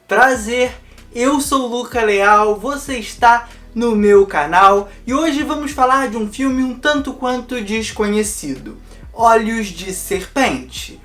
Prazer, eu sou o Luca Leal, você está no meu canal e hoje vamos falar de um filme um tanto quanto desconhecido, Olhos de Serpente.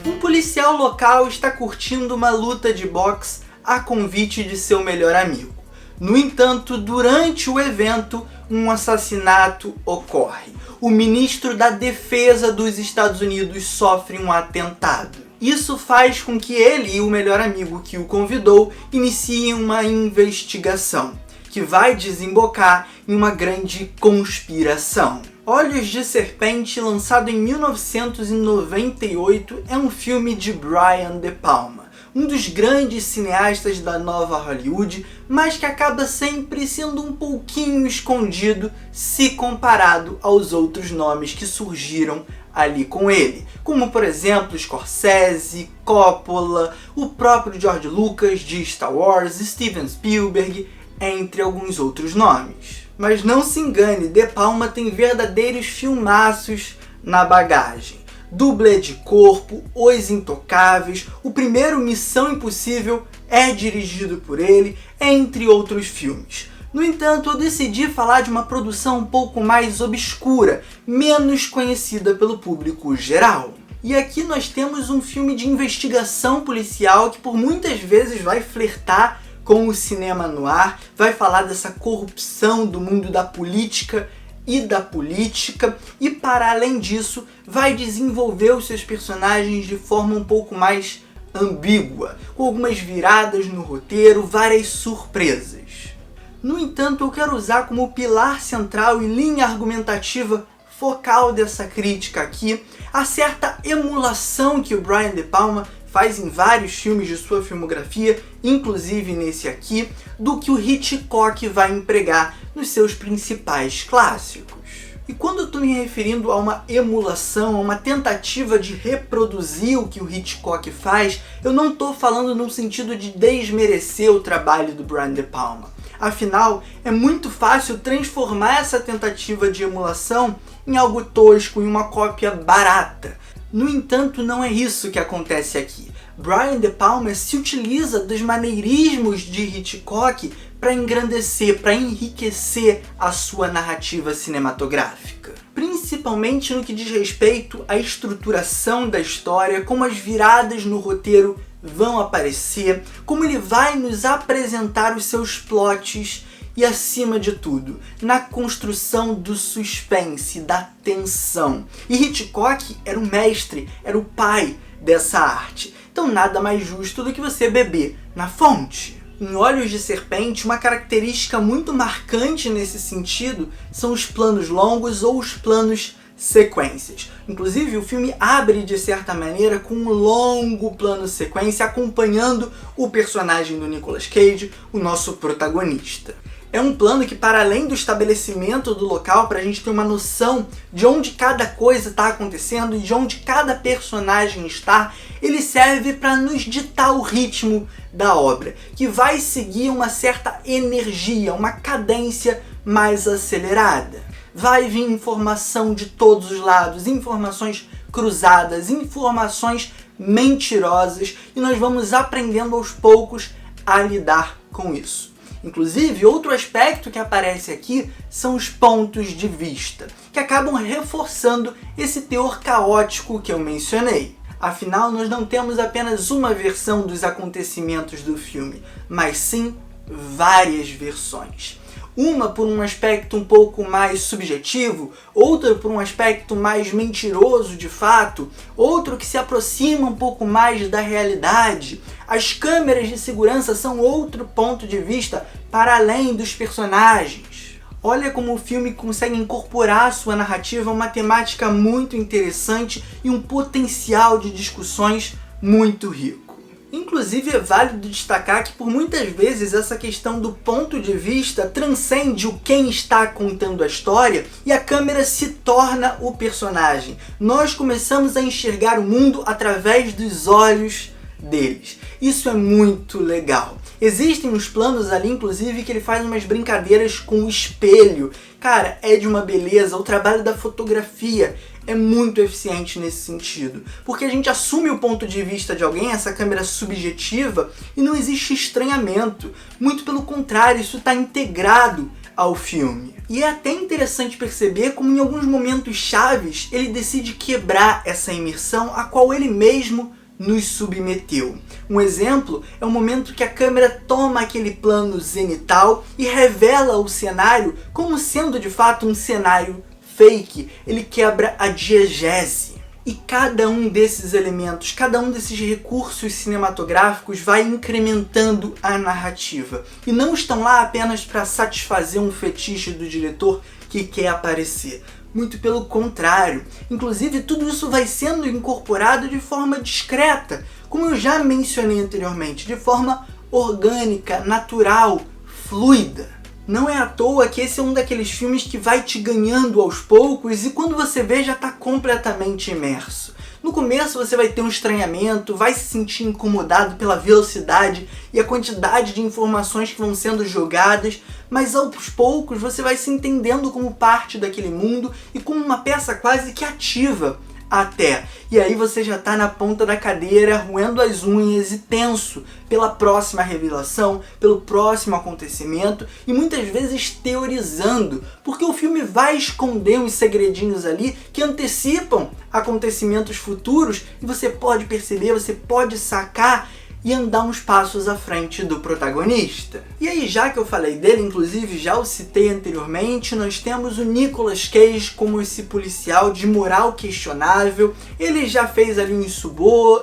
Um policial local está curtindo uma luta de boxe a convite de seu melhor amigo. No entanto, durante o evento, um assassinato ocorre. O ministro da Defesa dos Estados Unidos sofre um atentado. Isso faz com que ele e o melhor amigo que o convidou iniciem uma investigação, que vai desembocar em uma grande conspiração. Olhos de Serpente, lançado em 1998, é um filme de Brian De Palma, um dos grandes cineastas da nova Hollywood, mas que acaba sempre sendo um pouquinho escondido se comparado aos outros nomes que surgiram ali com ele, como por exemplo Scorsese, Coppola, o próprio George Lucas de Star Wars, Steven Spielberg, entre alguns outros nomes. Mas não se engane, De Palma tem verdadeiros filmaços na bagagem. Dublê de Corpo, Os Intocáveis, o primeiro Missão Impossível é dirigido por ele, entre outros filmes. No entanto, eu decidi falar de uma produção um pouco mais obscura, menos conhecida pelo público geral. E aqui nós temos um filme de investigação policial que por muitas vezes vai flertar com o cinema noir, vai falar dessa corrupção do mundo da política e da política, e para além disso, vai desenvolver os seus personagens de forma um pouco mais ambígua, com algumas viradas no roteiro, várias surpresas. No entanto, eu quero usar como pilar central e linha argumentativa focal dessa crítica aqui a certa emulação que o Brian De Palma faz em vários filmes de sua filmografia, inclusive nesse aqui, do que o Hitchcock vai empregar nos seus principais clássicos. E quando eu estou me referindo a uma emulação, a uma tentativa de reproduzir o que o Hitchcock faz, eu não estou falando num sentido de desmerecer o trabalho do Brian De Palma. Afinal, é muito fácil transformar essa tentativa de emulação em algo tosco, em uma cópia barata. No entanto, não é isso que acontece aqui. Brian De Palma se utiliza dos maneirismos de Hitchcock para engrandecer, para enriquecer a sua narrativa cinematográfica. Principalmente no que diz respeito à estruturação da história, como as viradas no roteiro vão aparecer, como ele vai nos apresentar os seus plots e, acima de tudo, na construção do suspense, da tensão. E Hitchcock era o mestre, era o pai dessa arte. Então nada mais justo do que você beber na fonte. Em Olhos de Serpente, uma característica muito marcante nesse sentido são os planos longos ou os planos sequências. Inclusive, o filme abre de certa maneira com um longo plano sequência acompanhando o personagem do Nicolas Cage, o nosso protagonista. É um plano que, para além do estabelecimento do local, para a gente ter uma noção de onde cada coisa está acontecendo e de onde cada personagem está, ele serve para nos ditar o ritmo da obra, que vai seguir uma certa energia, uma cadência mais acelerada. Vai vir informação de todos os lados, informações cruzadas, informações mentirosas, e nós vamos aprendendo aos poucos a lidar com isso. Inclusive, outro aspecto que aparece aqui são os pontos de vista, que acabam reforçando esse teor caótico que eu mencionei. Afinal, nós não temos apenas uma versão dos acontecimentos do filme, mas sim várias versões. Uma por um aspecto um pouco mais subjetivo, outra por um aspecto mais mentiroso de fato, outro que se aproxima um pouco mais da realidade. As câmeras de segurança são outro ponto de vista para além dos personagens. Olha como o filme consegue incorporar à sua narrativa uma temática muito interessante e um potencial de discussões muito rico. Inclusive, é válido destacar que por muitas vezes essa questão do ponto de vista transcende o quem está contando a história e a câmera se torna o personagem. Nós começamos a enxergar o mundo através dos olhos deles. Isso é muito legal. Existem uns planos ali, inclusive, que ele faz umas brincadeiras com o espelho. Cara, é de uma beleza. O trabalho da fotografia é muito eficiente nesse sentido, porque a gente assume o ponto de vista de alguém, essa câmera subjetiva, e não existe estranhamento. Muito pelo contrário, isso está integrado ao filme. E é até interessante perceber como em alguns momentos chaves ele decide quebrar essa imersão a qual ele mesmo nos submeteu. Um exemplo é o momento que a câmera toma aquele plano zenital e revela o cenário como sendo de fato um cenário fake. Ele quebra a diegese. E cada um desses elementos, cada um desses recursos cinematográficos vai incrementando a narrativa. E não estão lá apenas para satisfazer um fetiche do diretor que quer aparecer. Muito pelo contrário. Inclusive, tudo isso vai sendo incorporado de forma discreta, como eu já mencionei anteriormente, de forma orgânica, natural, fluida. Não é à toa que esse é um daqueles filmes que vai te ganhando aos poucos e quando você vê já está completamente imerso. No começo você vai ter um estranhamento, vai se sentir incomodado pela velocidade e a quantidade de informações que vão sendo jogadas, mas aos poucos você vai se entendendo como parte daquele mundo e como uma peça quase que ativa até. E aí você já está na ponta da cadeira, roendo as unhas e tenso pela próxima revelação, pelo próximo acontecimento e muitas vezes teorizando, porque o filme vai esconder uns segredinhos ali que antecipam acontecimentos futuros e você pode perceber, você pode sacar e andar uns passos à frente do protagonista. E aí, já que eu falei dele, inclusive já o citei anteriormente, nós temos o Nicolas Cage como esse policial de moral questionável. Ele já fez ali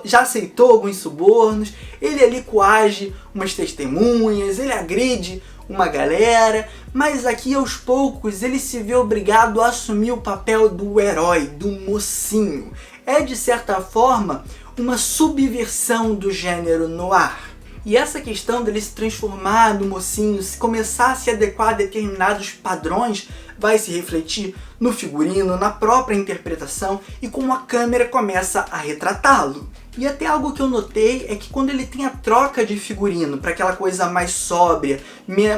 já aceitou alguns subornos, ele ali coage umas testemunhas, ele agride uma galera, mas aqui aos poucos ele se vê obrigado a assumir o papel do herói, do mocinho. É de certa forma uma subversão do gênero noir. E essa questão dele se transformar no mocinho, se começar a se adequar a determinados padrões, vai se refletir no figurino, na própria interpretação e como a câmera começa a retratá-lo. E até algo que eu notei é que quando ele tem a troca de figurino para aquela coisa mais sóbria,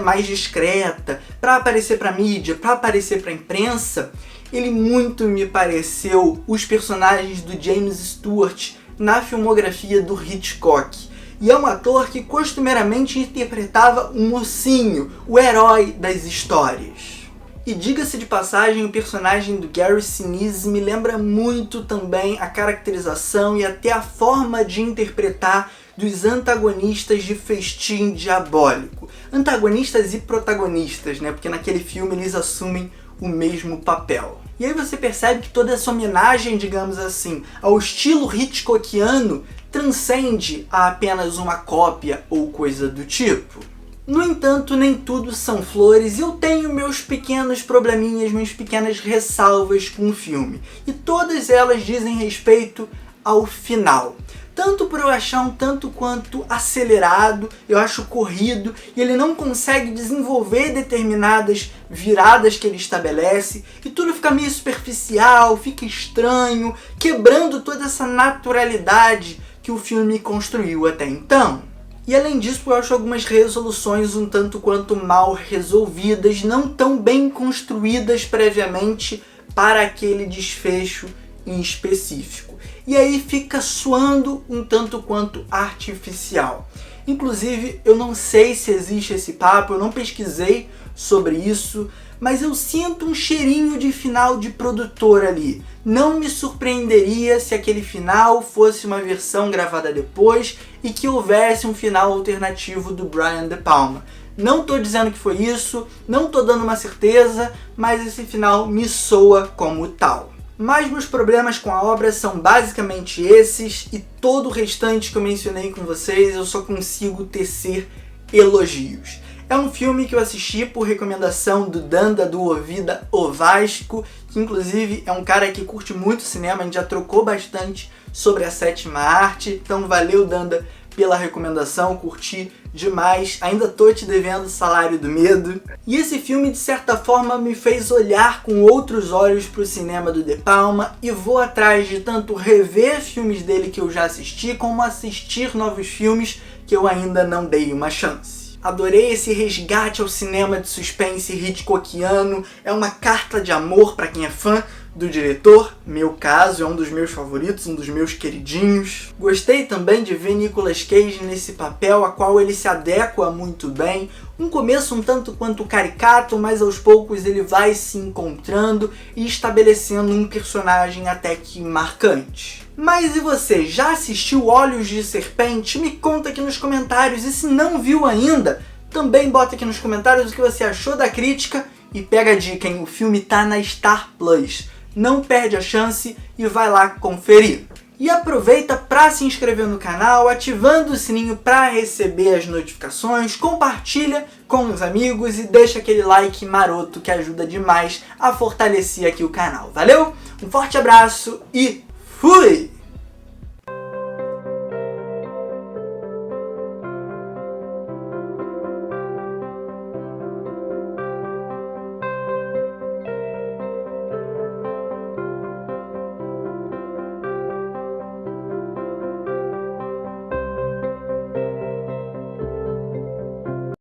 mais discreta, para aparecer para mídia, para aparecer para imprensa, ele muito me pareceu os personagens do James Stewart na filmografia do Hitchcock. E é um ator que costumeiramente interpretava o mocinho, o herói das histórias. E diga-se de passagem, o personagem do Gary Sinise me lembra muito também a caracterização e até a forma de interpretar dos antagonistas de Festim Diabólico. Antagonistas e protagonistas, né? Porque naquele filme eles assumem o mesmo papel. E aí você percebe que toda essa homenagem, digamos assim, ao estilo Hitchcockiano transcende a apenas uma cópia ou coisa do tipo. No entanto, nem tudo são flores e eu tenho meus pequenos probleminhas, minhas pequenas ressalvas com o filme. E todas elas dizem respeito ao final. Tanto por eu achar um tanto quanto acelerado, eu acho corrido, e ele não consegue desenvolver determinadas viradas que ele estabelece, e tudo fica meio superficial, fica estranho, quebrando toda essa naturalidade que o filme construiu até então. E além disso, eu acho algumas resoluções um tanto quanto mal resolvidas, não tão bem construídas previamente para aquele desfecho em específico. E aí fica soando um tanto quanto artificial. Inclusive, eu não sei se existe esse papo, eu não pesquisei sobre isso, mas eu sinto um cheirinho de final de produtor ali. Não me surpreenderia se aquele final fosse uma versão gravada depois e que houvesse um final alternativo do Brian De Palma. Não estou dizendo que foi isso, não estou dando uma certeza, mas esse final me soa como tal. Mas meus problemas com a obra são basicamente esses, e todo o restante que eu mencionei com vocês eu só consigo tecer elogios. É um filme que eu assisti por recomendação do Danda do Ouvida O Vasco, que inclusive é um cara que curte muito cinema, a gente já trocou bastante sobre a sétima arte, então valeu Danda pela recomendação, curti demais, ainda tô te devendo o Salário do Medo. E esse filme de certa forma me fez olhar com outros olhos para o cinema do De Palma e vou atrás de tanto rever filmes dele que eu já assisti, como assistir novos filmes que eu ainda não dei uma chance. Adorei esse resgate ao cinema de suspense Hitchcockiano, é uma carta de amor para quem é fã do diretor, meu caso, é um dos meus favoritos, um dos meus queridinhos. Gostei também de ver Nicolas Cage nesse papel, a qual ele se adequa muito bem. Um começo um tanto quanto caricato, mas aos poucos ele vai se encontrando e estabelecendo um personagem até que marcante. Mas e você, já assistiu Olhos de Serpente? Me conta aqui nos comentários, e se não viu ainda, também bota aqui nos comentários o que você achou da crítica. E pega a dica, hein? O filme tá na Star Plus. Não perde a chance e vai lá conferir. E aproveita para se inscrever no canal, ativando o sininho para receber as notificações, compartilha com os amigos e deixa aquele like maroto que ajuda demais a fortalecer aqui o canal. Valeu? Um forte abraço e fui!